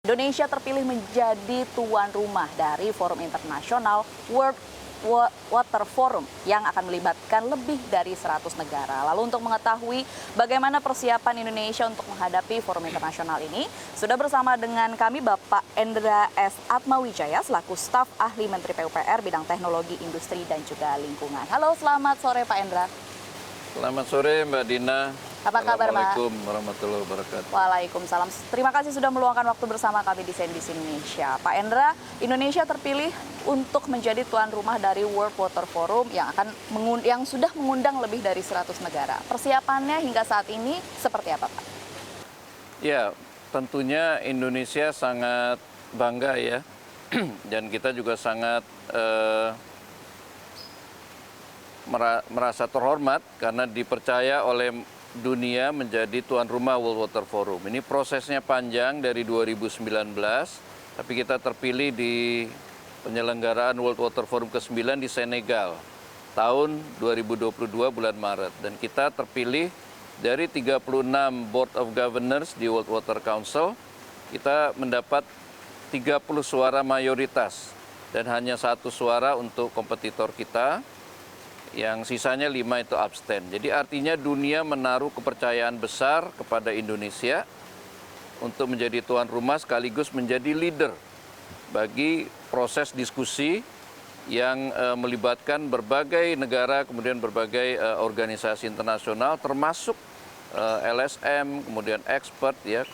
Indonesia terpilih menjadi tuan rumah dari Forum Internasional World Water Forum yang akan melibatkan lebih dari 100 negara. Lalu untuk mengetahui bagaimana persiapan Indonesia untuk menghadapi forum internasional ini, sudah bersama dengan kami Bapak Endra S. Atmawijaya selaku staf ahli Menteri PUPR bidang teknologi, industri, dan juga lingkungan. Halo, selamat sore Pak Endra. Selamat sore Mbak Dina. Apa kabar, Pak? Assalamualaikum warahmatullahi wabarakatuh. Waalaikumsalam. Terima kasih sudah meluangkan waktu bersama kami di CNBC Indonesia. Pak Endra, Indonesia terpilih untuk menjadi tuan rumah dari World Water Forum yang sudah mengundang lebih dari 100 negara. Persiapannya hingga saat ini seperti apa, Pak? Ya, tentunya Indonesia sangat bangga ya. Dan kita juga sangat merasa terhormat karena dipercaya oleh dunia menjadi tuan rumah World Water Forum. Ini prosesnya panjang dari 2019, tapi kita terpilih di penyelenggaraan World Water Forum ke-9 di Senegal tahun 2022 bulan Maret. Dan kita terpilih dari 36 Board of Governors di World Water Council, kita mendapat 30 suara mayoritas dan hanya 1 suara untuk kompetitor kita. Yang sisanya 5 itu abstain. Jadi artinya dunia menaruh kepercayaan besar kepada Indonesia untuk menjadi tuan rumah sekaligus menjadi leader bagi proses diskusi yang melibatkan berbagai negara, kemudian berbagai organisasi internasional termasuk LSM, kemudian expert ya,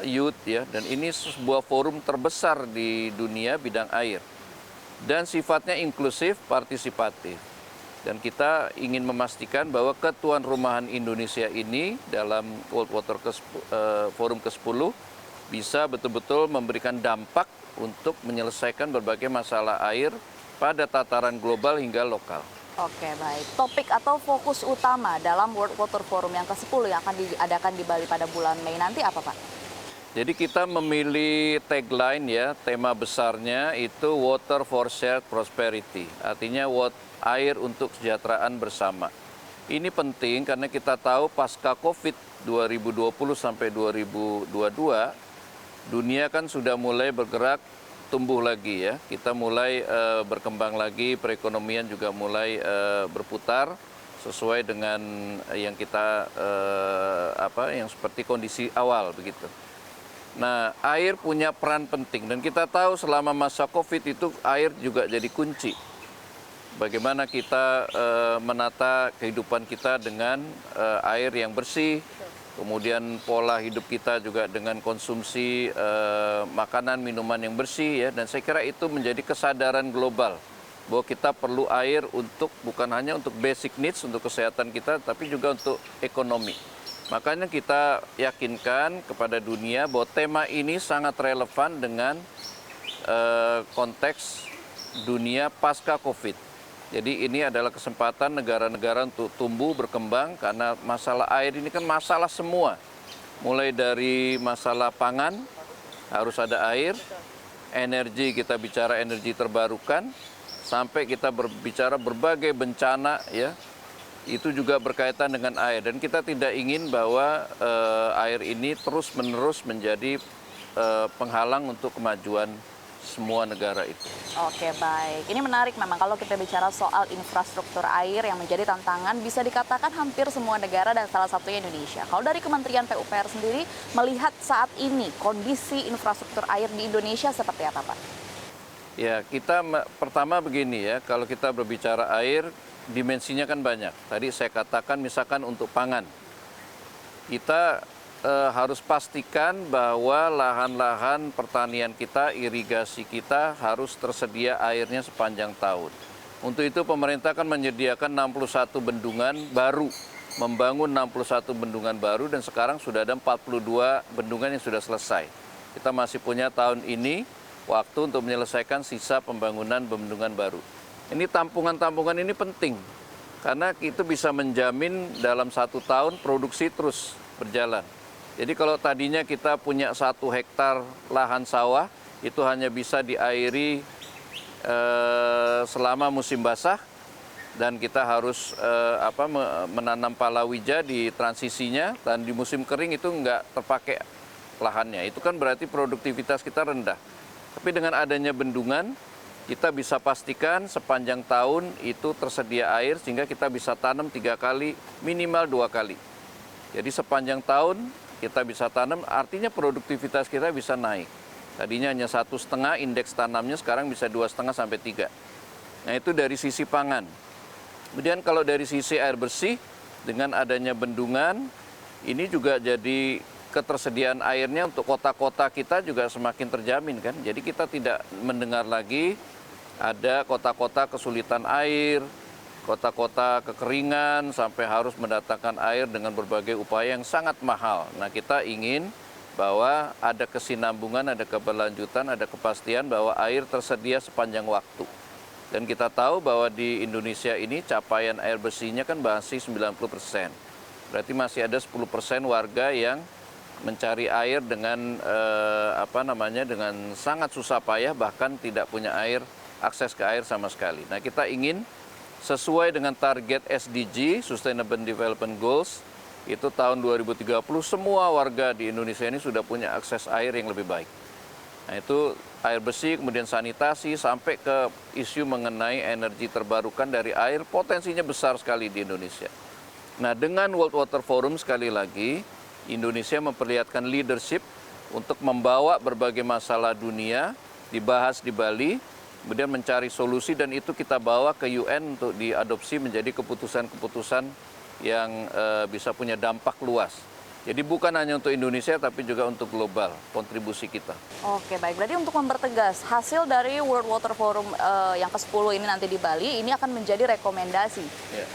youth ya, dan ini sebuah forum terbesar di dunia bidang air dan sifatnya inklusif, partisipatif. Dan kita ingin memastikan bahwa ketuan rumahan Indonesia ini dalam World Water Forum ke-10 bisa betul-betul memberikan dampak untuk menyelesaikan berbagai masalah air pada tataran global hingga lokal. Oke, baik. Topik atau fokus utama dalam World Water Forum yang ke-10 yang akan diadakan di Bali pada bulan Mei nanti apa, Pak? Jadi kita memilih tagline ya, tema besarnya itu Water for Shared Prosperity. Artinya air untuk kesejahteraan bersama. Ini penting karena kita tahu pasca COVID 2020 sampai 2022, dunia kan sudah mulai bergerak tumbuh lagi ya. Kita mulai berkembang lagi, perekonomian juga mulai berputar sesuai dengan yang kita yang seperti kondisi awal begitu. Nah, air punya peran penting dan kita tahu selama masa COVID itu air juga jadi kunci. Bagaimana kita menata kehidupan kita dengan air yang bersih, kemudian pola hidup kita juga dengan konsumsi makanan, minuman yang bersih ya, dan saya kira itu menjadi kesadaran global bahwa kita perlu air untuk bukan hanya untuk basic needs untuk kesehatan kita, tapi juga untuk ekonomi. Makanya kita yakinkan kepada dunia bahwa tema ini sangat relevan dengan konteks dunia pasca COVID. Jadi ini adalah kesempatan negara-negara untuk tumbuh, berkembang, karena masalah air ini kan masalah semua. Mulai dari masalah pangan, harus ada air, energi, kita bicara energi terbarukan, sampai kita berbicara berbagai bencana, ya, itu juga berkaitan dengan air. Dan kita tidak ingin bahwa air ini terus-menerus menjadi penghalang untuk kemajuan semua negara itu. Oke, baik. Ini menarik memang kalau kita bicara soal infrastruktur air yang menjadi tantangan bisa dikatakan hampir semua negara dan salah satunya Indonesia. Kalau dari Kementerian PUPR sendiri melihat saat ini kondisi infrastruktur air di Indonesia seperti apa, Pak? Ya, kita pertama begini ya, kalau kita berbicara air, dimensinya kan banyak. Tadi saya katakan misalkan untuk pangan, kita harus pastikan bahwa lahan-lahan pertanian kita, irigasi kita harus tersedia airnya sepanjang tahun. Untuk itu pemerintah akan menyediakan 61 bendungan baru, membangun 61 bendungan baru dan sekarang sudah ada 42 bendungan yang sudah selesai. Kita masih punya tahun ini waktu untuk menyelesaikan sisa pembangunan bendungan baru. Ini tampungan-tampungan ini penting karena itu bisa menjamin dalam 1 tahun produksi terus berjalan. Jadi kalau tadinya kita punya 1 hektar lahan sawah, itu hanya bisa diairi selama musim basah, dan kita harus menanam palawija di transisinya, dan di musim kering itu nggak terpakai lahannya. Itu kan berarti produktivitas kita rendah. Tapi dengan adanya bendungan, kita bisa pastikan sepanjang tahun itu tersedia air sehingga kita bisa tanam 3 kali, minimal 2 kali. Jadi sepanjang tahun kita bisa tanam, artinya produktivitas kita bisa naik. Tadinya hanya 1,5, indeks tanamnya sekarang bisa 2,5 sampai 3. Nah itu dari sisi pangan. Kemudian kalau dari sisi air bersih, dengan adanya bendungan, ini juga jadi ketersediaan airnya untuk kota-kota kita juga semakin terjamin kan. Jadi kita tidak mendengar lagi ada kota-kota kesulitan air, kota-kota kekeringan sampai harus mendatangkan air dengan berbagai upaya yang sangat mahal. Nah kita ingin bahwa ada kesinambungan, ada keberlanjutan, ada kepastian bahwa air tersedia sepanjang waktu. Dan kita tahu bahwa di Indonesia ini capaian air bersihnya kan masih 90%. Berarti masih ada 10% warga yang mencari air dengan dengan sangat susah payah, bahkan tidak punya air, akses ke air sama sekali. Nah, kita ingin sesuai dengan target SDG, Sustainable Development Goals, itu tahun 2030 semua warga di Indonesia ini sudah punya akses air yang lebih baik. Nah, itu air bersih, kemudian sanitasi, sampai ke isu mengenai energi terbarukan dari air, potensinya besar sekali di Indonesia. Nah, dengan World Water Forum sekali lagi, Indonesia memperlihatkan leadership untuk membawa berbagai masalah dunia, dibahas di Bali, kemudian mencari solusi, dan itu kita bawa ke UN untuk diadopsi menjadi keputusan-keputusan yang bisa punya dampak luas. Jadi bukan hanya untuk Indonesia, tapi juga untuk global, kontribusi kita. Oke, baik. Berarti untuk mempertegas, hasil dari World Water Forum yang ke-10 ini nanti di Bali, ini akan menjadi rekomendasi.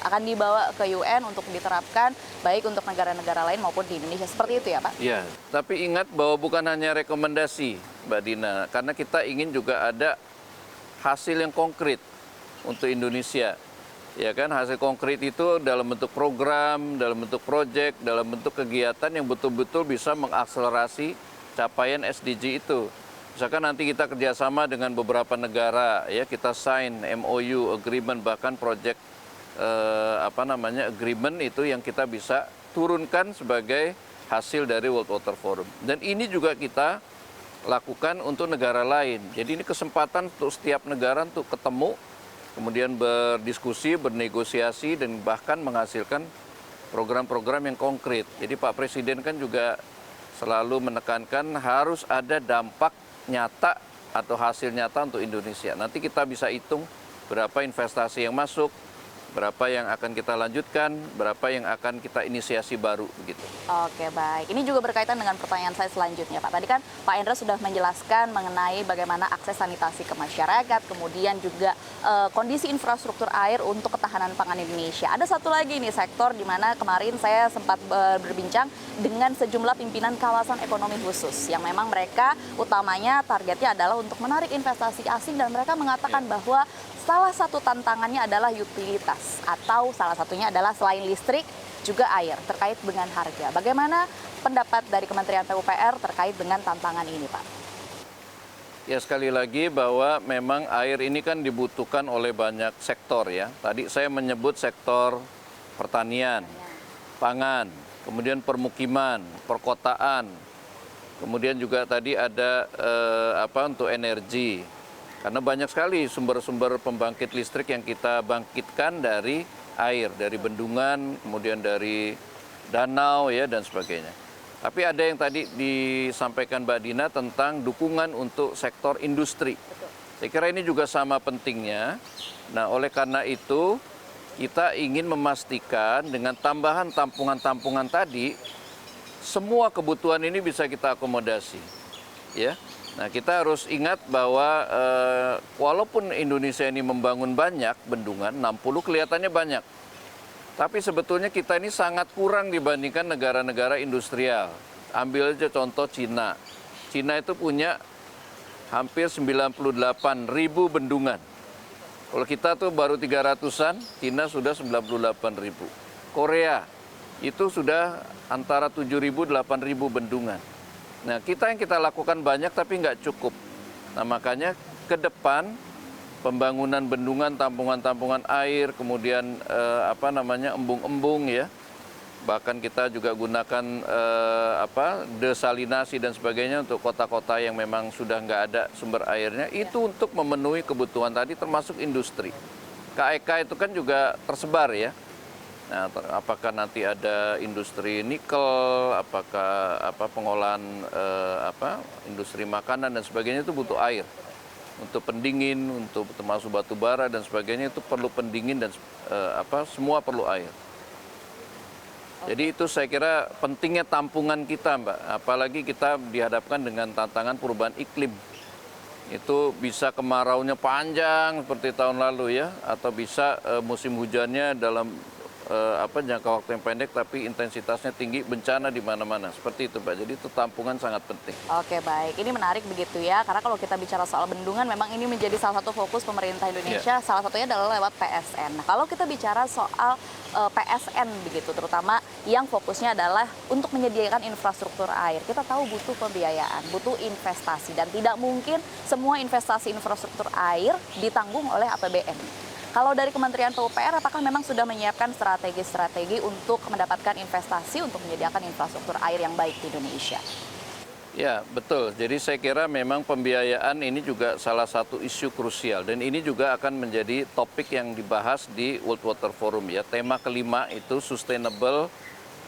Akan dibawa ke UN untuk diterapkan, baik untuk negara-negara lain maupun di Indonesia. Seperti itu ya, Pak? Iya, tapi ingat bahwa bukan hanya rekomendasi, Mbak Dina. Karena kita ingin juga ada hasil yang konkret untuk Indonesia. Ya kan, hasil konkret itu dalam bentuk program, dalam bentuk proyek, dalam bentuk kegiatan yang betul-betul bisa mengakselerasi capaian SDG itu. Misalkan nanti kita kerjasama dengan beberapa negara, ya kita sign MOU, agreement, bahkan proyek agreement itu yang kita bisa turunkan sebagai hasil dari World Water Forum. Dan ini juga kita lakukan untuk negara lain. Jadi ini kesempatan untuk setiap negara untuk ketemu, kemudian berdiskusi, bernegosiasi, dan bahkan menghasilkan program-program yang konkret. Jadi Pak Presiden kan juga selalu menekankan harus ada dampak nyata atau hasil nyata untuk Indonesia. Nanti kita bisa hitung berapa investasi yang masuk, berapa yang akan kita lanjutkan, berapa yang akan kita inisiasi baru begitu. Oke, baik. Ini juga berkaitan dengan pertanyaan saya selanjutnya, Pak. Tadi kan Pak Endra sudah menjelaskan mengenai bagaimana akses sanitasi ke masyarakat, kemudian juga kondisi infrastruktur air untuk ketahanan pangan Indonesia. Ada satu lagi nih sektor di mana kemarin saya sempat berbincang dengan sejumlah pimpinan kawasan ekonomi khusus yang memang mereka utamanya targetnya adalah untuk menarik investasi asing, dan mereka mengatakan bahwa salah satu tantangannya adalah utilitas, atau salah satunya adalah selain listrik juga air, terkait dengan harga. Bagaimana pendapat dari Kementerian PUPR terkait dengan tantangan ini, Pak? Ya, sekali lagi bahwa memang air ini kan dibutuhkan oleh banyak sektor ya. Tadi saya menyebut sektor pertanian, pangan, kemudian permukiman, perkotaan, kemudian juga tadi ada untuk energi. Karena banyak sekali sumber-sumber pembangkit listrik yang kita bangkitkan dari air, dari bendungan, kemudian dari danau ya dan sebagainya. Tapi ada yang tadi disampaikan Mbak Dina tentang dukungan untuk sektor industri. Saya kira ini juga sama pentingnya. Nah, oleh karena itu kita ingin memastikan dengan tambahan tampungan-tampungan tadi, semua kebutuhan ini bisa kita akomodasi. Ya. Nah, kita harus ingat bahwa walaupun Indonesia ini membangun banyak bendungan, 60 kelihatannya banyak. Tapi sebetulnya kita ini sangat kurang dibandingkan negara-negara industrial. Ambil aja contoh Cina. Cina itu punya hampir 98.000 bendungan. Kalau kita tuh baru 300-an, Cina sudah 98.000. Korea itu sudah antara 7.000, 8.000 bendungan. Nah, yang kita lakukan banyak tapi nggak cukup. Nah, makanya ke depan pembangunan bendungan, tampungan-tampungan air, kemudian embung-embung ya, Bahkan kita juga gunakan desalinasi dan sebagainya untuk kota-kota yang memang sudah nggak ada sumber airnya. Itu untuk memenuhi kebutuhan tadi termasuk industri. KEK itu kan juga tersebar ya. Nah, apakah nanti ada industri nikel, apakah pengolahan industri makanan dan sebagainya itu butuh air. Untuk pendingin, untuk termasuk batu bara dan sebagainya itu perlu pendingin dan semua perlu air. Jadi itu saya kira pentingnya tampungan kita, Mbak. Apalagi kita dihadapkan dengan tantangan perubahan iklim. Itu bisa kemaraunya panjang seperti tahun lalu ya, atau bisa musim hujannya dalam jangka waktu yang pendek tapi intensitasnya tinggi, bencana di mana-mana. Seperti itu, Pak. Jadi itu tampungan sangat penting. Oke, baik. Ini menarik begitu ya, karena kalau kita bicara soal bendungan memang ini menjadi salah satu fokus pemerintah Indonesia, salah satunya adalah lewat PSN. Nah, kalau kita bicara soal PSN begitu, terutama yang fokusnya adalah untuk menyediakan infrastruktur air. Kita tahu butuh pembiayaan, butuh investasi, dan tidak mungkin semua investasi infrastruktur air ditanggung oleh APBN. Kalau dari Kementerian PUPR, apakah memang sudah menyiapkan strategi-strategi untuk mendapatkan investasi untuk menyediakan infrastruktur air yang baik di Indonesia? Ya, betul. Jadi saya kira memang pembiayaan ini juga salah satu isu krusial. Dan ini juga akan menjadi topik yang dibahas di World Water Forum. Ya. Tema kelima itu Sustainable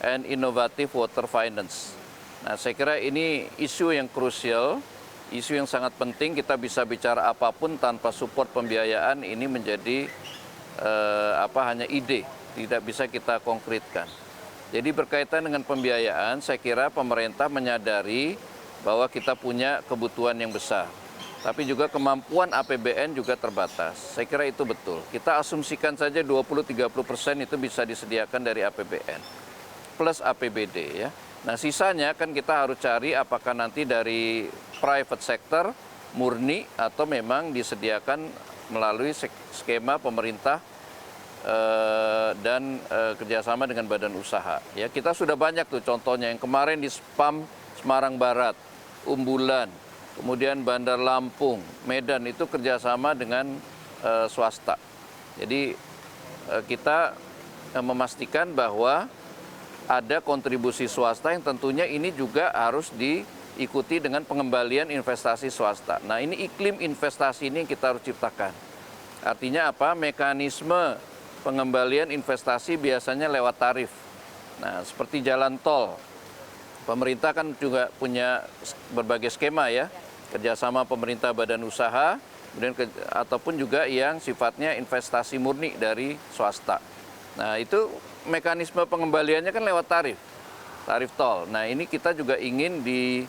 and Innovative Water Finance. Nah, saya kira ini isu yang krusial, isu yang sangat penting. Kita bisa bicara apapun tanpa support pembiayaan ini menjadi hanya ide, tidak bisa kita konkretkan. Jadi berkaitan dengan pembiayaan, saya kira pemerintah menyadari bahwa kita punya kebutuhan yang besar. Tapi juga kemampuan APBN juga terbatas. Saya kira itu betul. Kita asumsikan saja 20-30% itu bisa disediakan dari APBN. Plus APBD ya. Nah sisanya kan kita harus cari apakah nanti dari private sector murni atau memang disediakan melalui skema pemerintah dan kerjasama dengan badan usaha. Ya, kita sudah banyak tuh contohnya yang kemarin di SPAM Semarang Barat, Umbulan, kemudian Bandar Lampung, Medan itu kerjasama dengan swasta. Jadi kita memastikan bahwa ada kontribusi swasta yang tentunya ini juga harus diikuti dengan pengembalian investasi swasta. Nah ini iklim investasi ini yang kita harus ciptakan. Artinya apa? Mekanisme pengembalian investasi biasanya lewat tarif. Nah, seperti jalan tol, pemerintah kan juga punya berbagai skema ya, kerjasama pemerintah badan usaha, kemudian ataupun juga yang sifatnya investasi murni dari swasta. Nah, itu mekanisme pengembaliannya kan lewat tarif tol. Nah, ini kita juga ingin di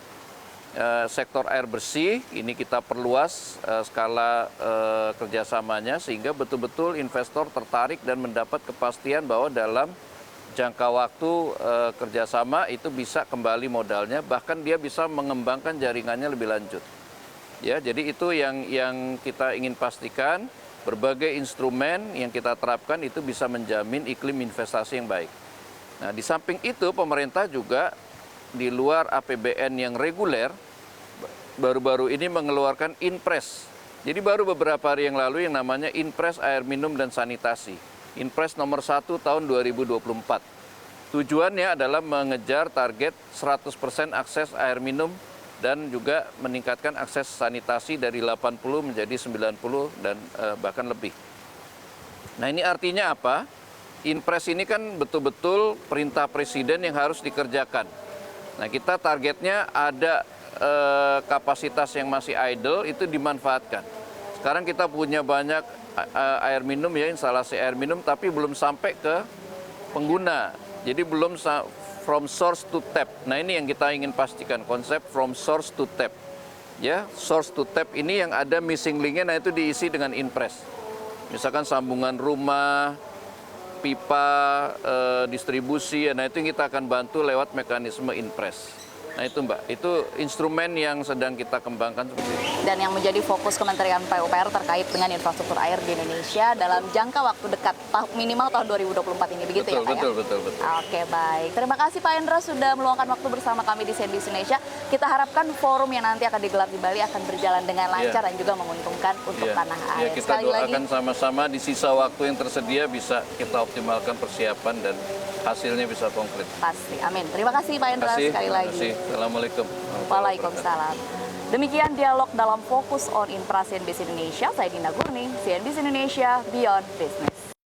sektor air bersih, ini kita perluas skala kerjasamanya sehingga betul-betul investor tertarik dan mendapat kepastian bahwa dalam jangka waktu kerjasama itu bisa kembali modalnya, bahkan dia bisa mengembangkan jaringannya lebih lanjut. Ya, jadi itu yang kita ingin pastikan, berbagai instrumen yang kita terapkan itu bisa menjamin iklim investasi yang baik. Nah, di samping itu pemerintah juga di luar APBN yang reguler, baru-baru ini mengeluarkan Inpres. Jadi baru beberapa hari yang lalu yang namanya Inpres Air Minum dan Sanitasi. Inpres nomor 1 tahun 2024. Tujuannya adalah mengejar target 100% akses air minum dan juga meningkatkan akses sanitasi dari 80 menjadi 90 dan bahkan lebih. Nah ini artinya apa? Inpres ini kan betul-betul perintah presiden yang harus dikerjakan. Nah kita targetnya ada kapasitas yang masih idle itu dimanfaatkan. Sekarang kita punya banyak air minum ya, instalasi air minum tapi belum sampai ke pengguna. Jadi belum from source to tap. Nah ini yang kita ingin pastikan, konsep from source to tap. Ya, source to tap ini yang ada missing link-nya, nah itu diisi dengan Inpres. Misalkan sambungan rumah, pipa, distribusi, nah itu yang kita akan bantu lewat mekanisme Inpres. Nah itu Mbak, itu instrumen yang sedang kita kembangkan seperti itu. Dan yang menjadi fokus Kementerian PUPR terkait dengan infrastruktur air di Indonesia dalam jangka waktu dekat, minimal tahun 2024 ini, begitu ya Pak ya? Betul. Oke, baik. Terima kasih Pak Hendra sudah meluangkan waktu bersama kami di CNBC Indonesia. Kita harapkan forum yang nanti akan digelar di Bali akan berjalan dengan lancar dan juga menguntungkan untuk tanah air. Kita doakan sama-sama di sisa waktu yang tersedia bisa kita optimalkan persiapan dan hasilnya bisa konkret. Pasti, amin. Terima kasih Pak Hendra sekali Terima lagi. kasih. Assalamualaikum. Waalaikumsalam. Demikian dialog dalam Fokus on Infra CNBC Indonesia. Saya Dinda Gurning, CNBC Indonesia Beyond Business.